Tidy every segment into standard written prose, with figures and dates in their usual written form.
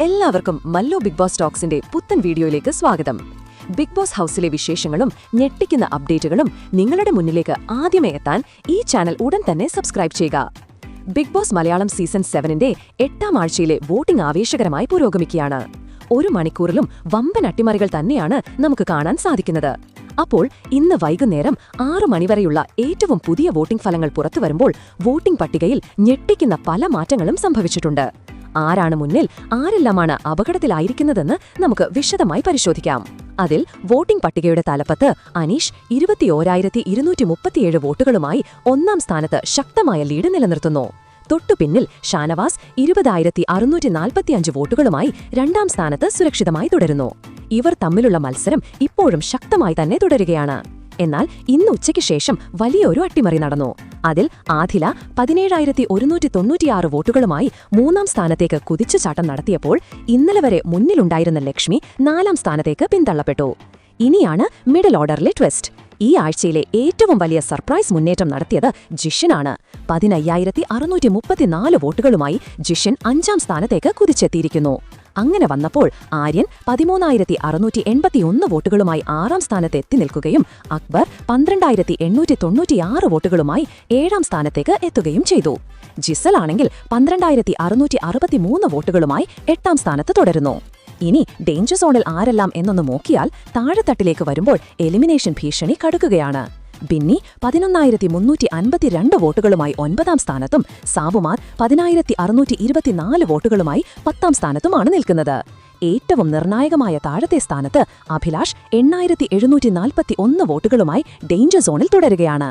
എല്ലാവർക്കും മല്ലോ big boss ടോക്സിന്റെ പുത്തൻ വീഡിയോയിലേക്ക് സ്വാഗതം. ബിഗ് ബോസ് ഹൗസിലെ വിശേഷങ്ങളും ഞെട്ടിക്കുന്ന അപ്ഡേറ്റുകളും നിങ്ങളുടെ മുന്നിലേക്ക് ആദ്യമേ എത്താൻ ഈ ചാനൽ ഉടൻ തന്നെ സബ്സ്ക്രൈബ് ചെയ്യുക. ബിഗ് ബോസ് മലയാളം സീസൺ 7ന്റെ 8ാം ആഴ്ചയിലെ വോട്ടിംഗ് ആവേശകരമായി പുരോഗമിക്കുകയാണ്. ഒരു മണിക്കൂറിലും വമ്പൻ അട്ടിമറികൾ തന്നെയാണ് നമുക്ക് കാണാൻ സാധിക്കുന്നത്. അപ്പോൾ ഇന്ന് വൈകുന്നേരം 6 മണിവരെയുള്ള ഏറ്റവും പുതിയ വോട്ടിംഗ് ഫലങ്ങൾ പുറത്തുവരുമ്പോൾ വോട്ടിംഗ് പട്ടികയിൽ ഞെട്ടിക്കുന്ന പല മാറ്റങ്ങളും സംഭവിച്ചിട്ടുണ്ട്. ആരാണ് മുന്നിൽ, ആരെല്ലാമാണ് അപകടത്തിലായിരിക്കുന്നതെന്ന് നമുക്ക് വിശദമായി പരിശോധിക്കാം. അതിൽ വോട്ടിംഗ് പട്ടികയുടെ തലപ്പത്ത് അനീഷ് 21,237 വോട്ടുകളുമായി 1ാം സ്ഥാനത്ത് ശക്തമായ ലീഡ് നിലനിർത്തുന്നു. തൊട്ടുപിന്നിൽ ഷാനവാസ് 20,645 വോട്ടുകളുമായി 2ാം സ്ഥാനത്ത് സുരക്ഷിതമായി തുടരുന്നു. ഇവർ തമ്മിലുള്ള മത്സരം ഇപ്പോഴും ശക്തമായി തന്നെ തുടരുകയാണ്. എന്നാൽ ഇന്ന് ഉച്ചയ്ക്ക് ശേഷം വലിയൊരു അട്ടിമറി നടന്നു. അതിൽ ആധില 17,196 വോട്ടുകളുമായി 3ാം സ്ഥാനത്തേക്ക് കുതിച്ചുചാട്ടം നടത്തിയപ്പോൾ ഇന്നലെ വരെ മുന്നിലുണ്ടായിരുന്ന ലക്ഷ്മി 4ാം സ്ഥാനത്തേക്ക് പിന്തള്ളപ്പെട്ടു. ഇനിയാണ് മിഡിൽ ഓർഡറിലെ ട്വിസ്റ്റ്. ഈ ആഴ്ചയിലെ ഏറ്റവും വലിയ സർപ്രൈസ് മുന്നേറ്റം നടത്തിയത് ജിഷനാണ്. 15,634 വോട്ടുകളുമായി ജിഷൻ 5ാം സ്ഥാനത്തേക്ക് കുതിച്ചെത്തിയിരിക്കുന്നു. അങ്ങനെ വന്നപ്പോൾ ആര്യൻ 13,681 വോട്ടുകളുമായി 6ാം സ്ഥാനത്ത് എത്തി നിൽക്കുകയും അക്ബർ 12,896 വോട്ടുകളുമായി 7ാം സ്ഥാനത്തേക്ക് എത്തുകയും ചെയ്തു. ജിസൽ ആണെങ്കിൽ 12,663 വോട്ടുകളുമായി 8ാം സ്ഥാനത്ത് തുടരുന്നു. ഇനി ഡേഞ്ചർ സോണിൽ ആരെല്ലാം എന്നൊന്ന് നോക്കിയാൽ താഴെത്തട്ടിലേക്ക് വരുമ്പോൾ എലിമിനേഷൻ ഭീഷണി കടുക്കുകയാണ്. ബിന്നി 11,352 വോട്ടുകളുമായി 9ാം സ്ഥാനത്തും സാബുമാൻ 10,624 വോട്ടുകളുമായി 10ാം സ്ഥാനത്തുമാണ് നിൽക്കുന്നത്. ഏറ്റവും നിർണായകമായ താഴത്തെ സ്ഥാനത്ത് അഭിലാഷ് 8,741 വോട്ടുകളുമായി ഡേഞ്ചർ സോണിൽ തുടരുകയാണ്.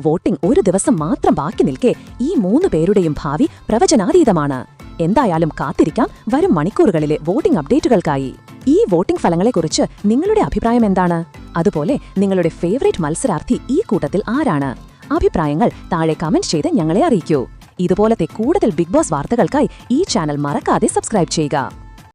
വോട്ടിംഗ് ഒരു ദിവസം മാത്രം ബാക്കി നിൽക്കെ ഈ 3 പേരുടെയും ഭാവി പ്രവചനാതീതമാണ്. എന്തായാലും കാത്തിരിക്കാം വരും മണിക്കൂറുകളിലെ വോട്ടിംഗ് അപ്ഡേറ്റുകൾക്കായി. ഈ വോട്ടിംഗ് ഫലങ്ങളെക്കുറിച്ച് നിങ്ങളുടെ അഭിപ്രായം എന്താണ്? അതുപോലെ നിങ്ങളുടെ ഫേവറേറ്റ് മത്സരാർത്ഥി ഈ കൂട്ടത്തിൽ ആരാണ്? അഭിപ്രായങ്ങൾ താഴെ കമന്റ് ചെയ്ത് ഞങ്ങളെ അറിയിക്കൂ. ഇതുപോലത്തെ കൂടുതൽ ബിഗ് ബോസ് വാർത്തകൾക്കായി ഈ ചാനൽ മറക്കാതെ സബ്സ്ക്രൈബ് ചെയ്യുക.